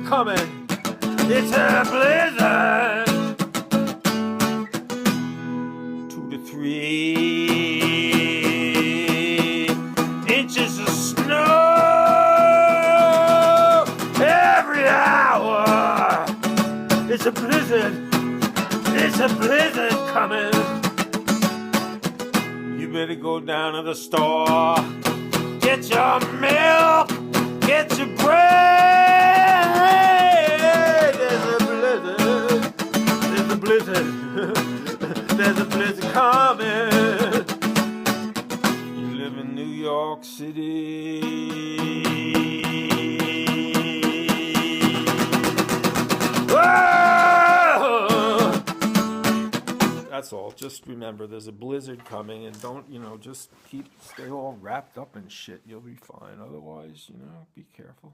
coming. It's a blizzard. 2 to 3 inches of snow every hour. It's a blizzard. It's a blizzard coming. You better go down to the store. Get your milk. Get your bread. There's a blizzard. There's a blizzard. There's a blizzard coming. You live in New York City. Whoa! That's all. Just remember, there's a blizzard coming, and don't, just stay all wrapped up in shit. You'll be fine. Otherwise, be careful.